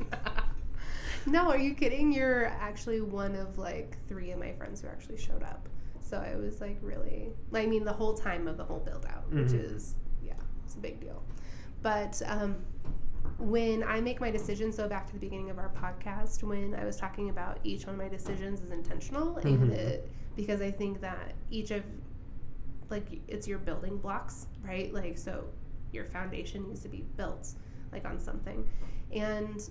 No, are you kidding? You're actually one of like 3 of my friends who actually showed up. So I was like really, I mean, the whole time of the whole build out, which is, it's a big deal. But when I make my decisions, so back to the beginning of our podcast, when I was talking about each one of my decisions is intentional, and because I think that each of, like, it's your building blocks, right? Like, so your foundation needs to be built like on something. And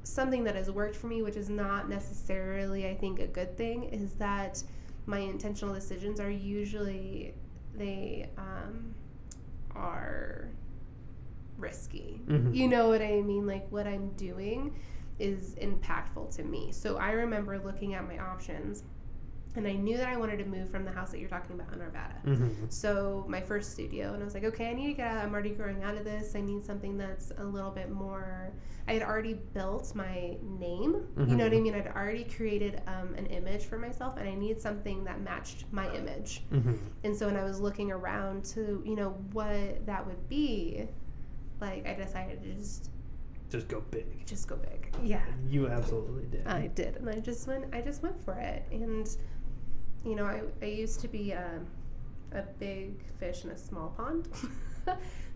something that has worked for me, which is not necessarily, I think, a good thing, is that my intentional decisions are usually, they are risky. You know what I mean? Like, what I'm doing is impactful to me. So I remember looking at my options, and I knew that I wanted to move from the house that you're talking about in Arvada. So my first studio, and I was like, okay, I need to get out. I'm already growing out of this. I need something that's a little bit more, I had already built my name. You know what I mean? I'd already created an image for myself, and I need something that matched my image. And so when I was looking around to, you know, what that would be, like, I decided to just go big. Just go big. Yeah. You absolutely did. I did. And I just went for it. And, you know, I used to be a big fish in a small pond.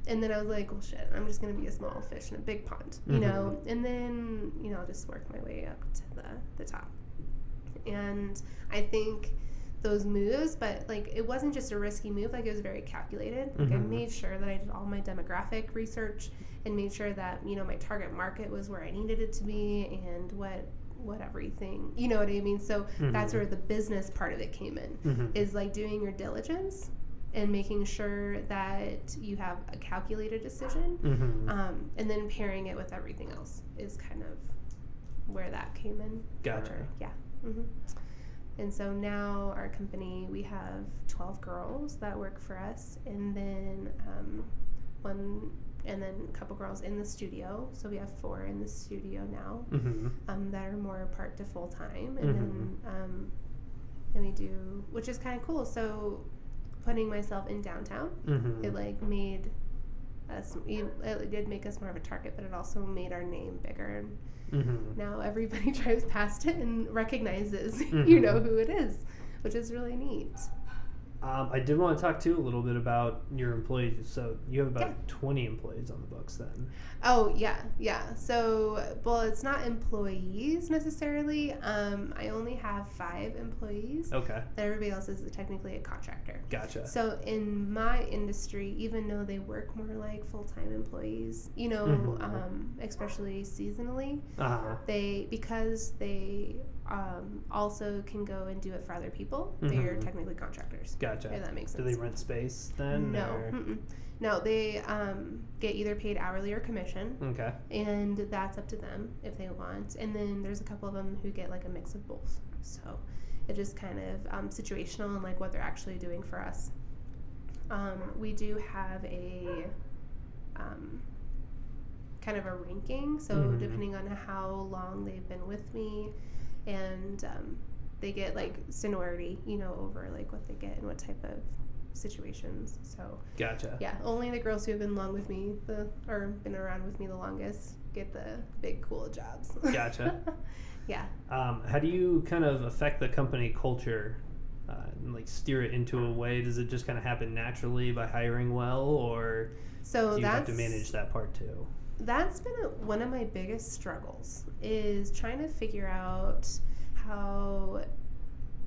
And then I was like, well, shit, I'm just going to be a small fish in a big pond, you know? And then, you know, I'll just work my way up to the top. And I think those moves, but, like, it wasn't just a risky move. Like, it was very calculated. Like, I made sure that I did all my demographic research and made sure that, you know, my target market was where I needed it to be and what everything, you know what I mean? So that's where the business part of it came in, is like doing your diligence and making sure that you have a calculated decision, and then pairing it with everything else is kind of where that came in. Gotcha. And so now our company, we have 12 girls that work for us, and then a couple girls in the studio. So we have 4 in the studio now, that are more part to full time, and then we do, which is kind of cool. So putting myself in downtown, it like made us, it did make us more of a target, but it also made our name bigger. And now everybody drives past it and recognizes, you know, who it is, which is really neat. I did want to talk too a little bit about your employees. So you have about 20 employees on the books then. Oh, yeah. So, well, it's not employees necessarily. I only have 5 employees. Okay. Everybody else is technically a contractor. Gotcha. So in my industry, even though they work more like full-time employees, you know, especially seasonally, because they also can go and do it for other people, they're technically contractors. Gotcha. If that makes sense. Do they rent space then? No. No, they get either paid hourly or commission. Okay. And that's up to them if they want. And then there's a couple of them who get like a mix of both. So it just kind of situational and like what they're actually doing for us. We do have a kind of a ranking. So depending on how long they've been with me, and they get like seniority, you know, over like what they get and what type of situations. So Gotcha. yeah, only the girls who have been been around with me the longest get the big cool jobs. Gotcha. Yeah. How do you kind of affect the company culture, and like steer it into a way? Does it just kind of happen naturally by hiring well, or do you have to manage that part too? That's been one of my biggest struggles, is trying to figure out how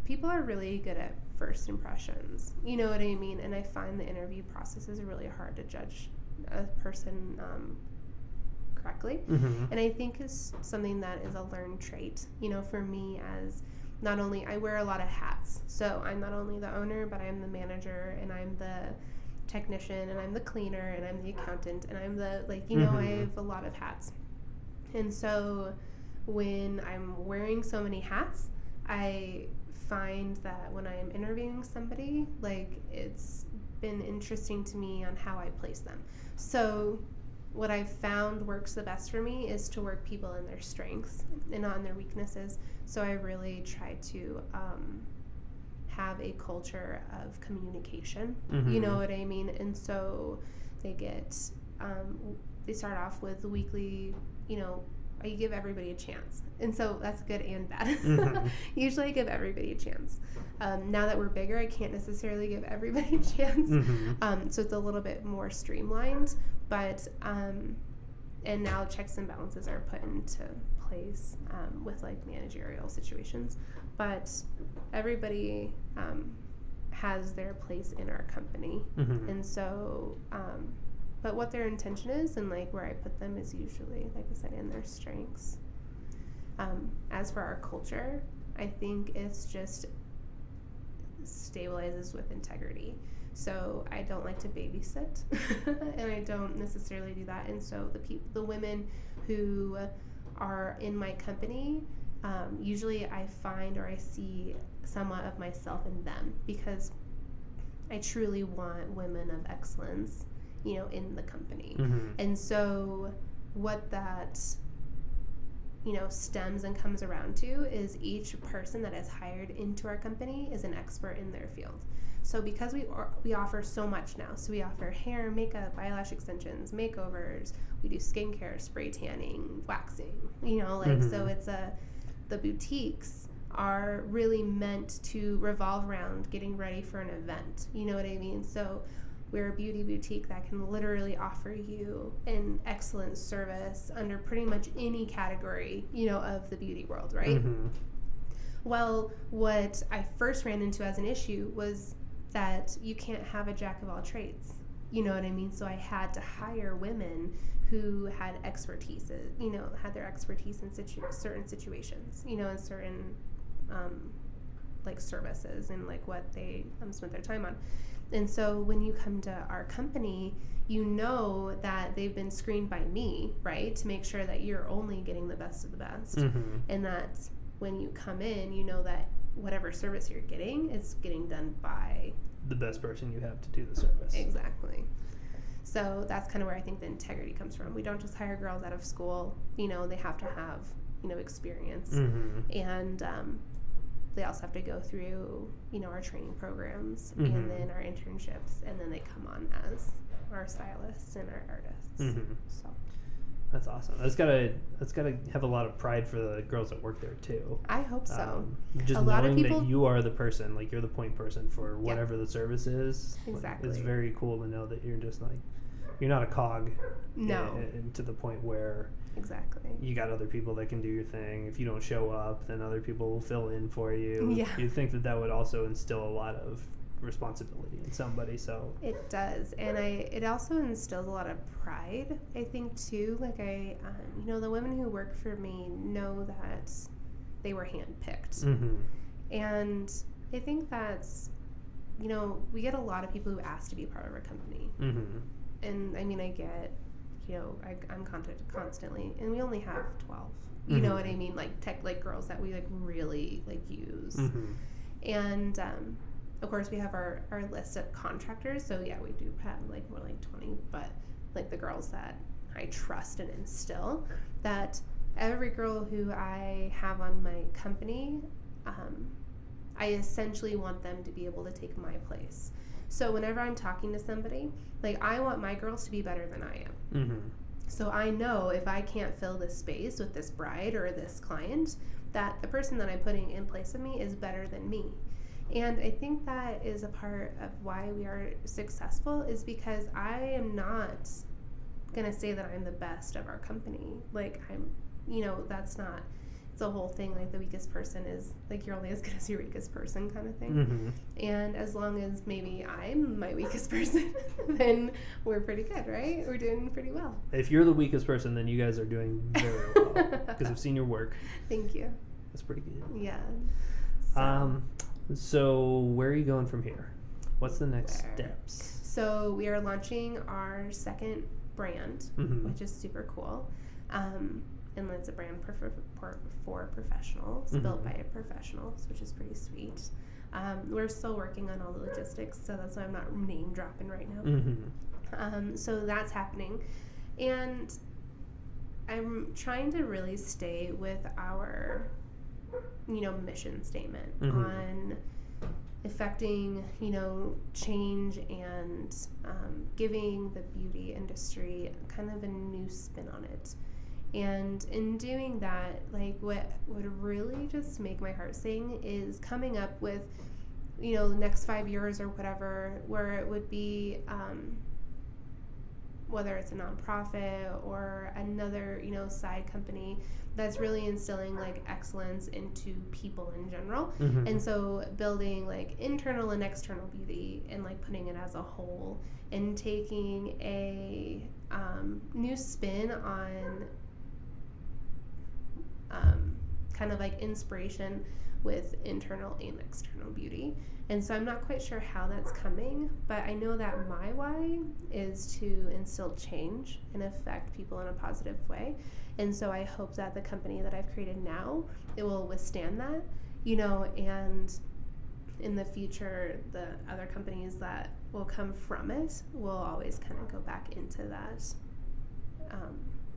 people are really good at first impressions. You know what I mean? And I find the interview process is really hard to judge a person correctly. Mm-hmm. And I think is something that is a learned trait. You know, for me, as not only I wear a lot of hats, so I'm not only the owner, but I'm the manager, and I'm the technician, and I'm the cleaner, and I'm the accountant, and I'm the I have a lot of hats. And so when I'm wearing so many hats, I find that when I'm interviewing somebody, it's been interesting to me on how I place them. So what I've found works the best for me is to work people in their strengths and not in their weaknesses. So I really try to have a culture of communication. Mm-hmm. You know what I mean? And so they get they start off with weekly, I give everybody a chance. And so that's good and bad. Mm-hmm. Usually I give everybody a chance. Now that we're bigger, I can't necessarily give everybody a chance. Mm-hmm. So it's a little bit more streamlined, but and now checks and balances are put into place with managerial situations. But everybody has their place in our company. Mm-hmm. And so but what their intention is and where I put them is usually, like I said, in their strengths. As for our culture, I think it's just stabilizes with integrity. So I don't like to babysit, and I don't necessarily do that. And so the women who are in my company, usually I find or I see somewhat of myself in them, because I truly want women of excellence in the company. Mm-hmm. And so what that, stems and comes around to is each person that is hired into our company is an expert in their field. So because we offer so much now, so we offer hair, makeup, eyelash extensions, makeovers, we do skincare, spray tanning, waxing, Mm-hmm. so it's the boutiques are really meant to revolve around getting ready for an event. You know what I mean? So we're a beauty boutique that can literally offer you an excellent service under pretty much any category, of the beauty world, right? Mm-hmm. Well, what I first ran into as an issue was that you can't have a jack of all trades. You know what I mean? So I had to hire women who had expertise, had their expertise in certain situations, in certain services and what they spent their time on. And so when you come to our company, that they've been screened by me, right, to make sure that you're only getting the best of the best. Mm-hmm. And that when you come in, that whatever service you're getting is getting done by the best person you have to do the service. Exactly. So that's kind of where I think the integrity comes from. We don't just hire girls out of school. They have to have, experience. Mm-hmm. And they also have to go through, our training programs, mm-hmm. and then our internships, and then they come on as our stylists and our artists. Mm-hmm. So that's awesome. That's gotta have a lot of pride for the girls that work there too. I hope so. Just a lot knowing of people, that you are the person, you're the point person for whatever the service is. Exactly. It's very cool to know that you're just you're not a cog. No. And to the point where exactly you got other people that can do your thing. If you don't show up, then other people will fill in for you. Yeah. You'd think that would also instill a lot of responsibility in somebody. So it does, and it also instills a lot of pride, I think, too. The women who work for me know that they were handpicked. Mm-hmm. And I think that's, we get a lot of people who ask to be part of our company. Mm-hmm. And I get, I'm contacted constantly, and we only have 12. You mm-hmm. know what I mean? Girls that we really use. Mm-hmm. And of course we have our list of contractors. So yeah, we do have more like 20, but the girls that I trust and instill, that every girl who I have on my company, I essentially want them to be able to take my place. So whenever I'm talking to somebody, like, I want my girls to be better than I am. Mm-hmm. So I know if I can't fill this space with this bride or this client, that the person that I'm putting in place of me is better than me. And I think that is a part of why we are successful, is because I am not going to say that I'm the best of our company. Like, that's not, it's a whole thing. Like, the weakest person is, like, you're only as good as your weakest person kind of thing. Mm-hmm. And as long as maybe I'm my weakest person, then we're pretty good, right? We're doing pretty well. If you're the weakest person, then you guys are doing very well, because I've seen your work. Thank you. That's pretty good. Yeah. So where are you going from here? What's the next steps? So we are launching our second brand, Mm-hmm. which is super cool. And it's a brand for professionals, Mm-hmm. built by professionals, which is pretty sweet. We're still working on all the logistics, so that's why I'm not name dropping right now. Mm-hmm. So that's happening. And I'm trying to really stay with our mission statement Mm-hmm. on affecting, change and giving the beauty industry kind of a new spin on it. And in doing that, like, what would really just make my heart sing is coming up with, the next 5 years or whatever, where it would be, whether it's a nonprofit or another, side company that's really instilling, like, excellence into people in general. Mm-hmm. And so building, like, internal and external beauty and, like, putting it as a whole and taking a new spin on kind of like inspiration with internal and external beauty. And so I'm not quite sure how that's coming, but I know that my why is to instill change and affect people in a positive way. And so I hope that the company that I've created now, it will withstand that, and in the future, the other companies that will come from it will always kind of go back into that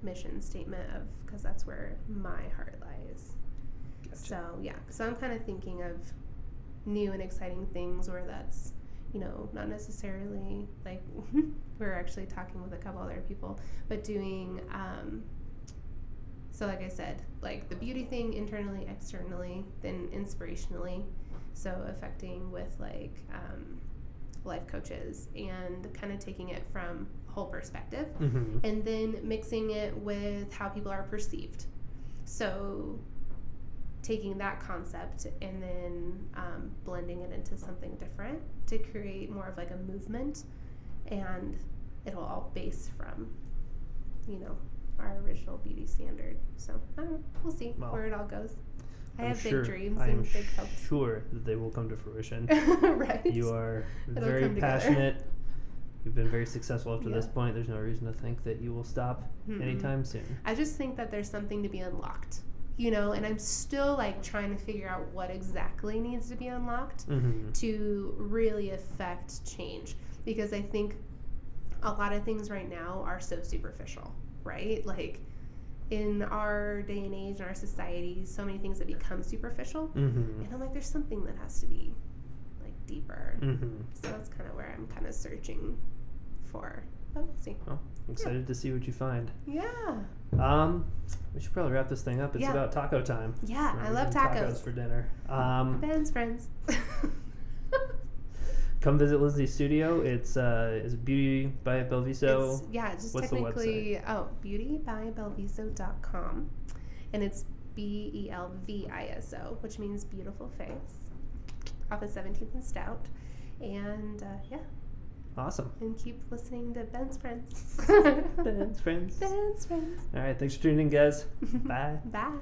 mission statement because that's where my heart lies. Gotcha. So I'm kind of thinking of new and exciting things where that's, not necessarily like we're actually talking with a couple other people, but doing, so like I said, like the beauty thing internally, externally, then inspirationally. So affecting with like life coaches and kind of taking it from a whole perspective, Mm-hmm. and then mixing it with how people are perceived. So taking that concept and then blending it into something different to create more of like a movement, and it'll all base from, our original beauty standard. So I don't know, we'll see where it all goes. I have big dreams and big hopes. I'm sure that they will come to fruition. Right. You are It'll very come together. passionate. You've been very successful up to Yeah. this point. There's no reason to think that you will stop anytime soon. I just think that there's something to be unlocked, and I'm still like trying to figure out what exactly needs to be unlocked Mm-hmm. to really affect change, because I think a lot of things right now are so superficial, right? Like in our day and age, in our society, so many things that become superficial, Mm-hmm. and I'm like, there's something that has to be like deeper. Mm-hmm. So that's kind of where I'm kind of searching for. But we'll see. Well, I'm excited to see what you find. Yeah. We should probably wrap this thing up. It's about taco time. Yeah, We're I love eating tacos. for dinner. Ben's friends. Come visit Lindsay's studio. It's Beauty by Belviso. Just What's technically, beautybybelviso.com. And it's Belviso, which means beautiful face, off of 17th and Stout. And Awesome. and keep listening to Ben's friends. Ben's friends. Ben's friends. All right, thanks for tuning in, guys. Bye. Bye.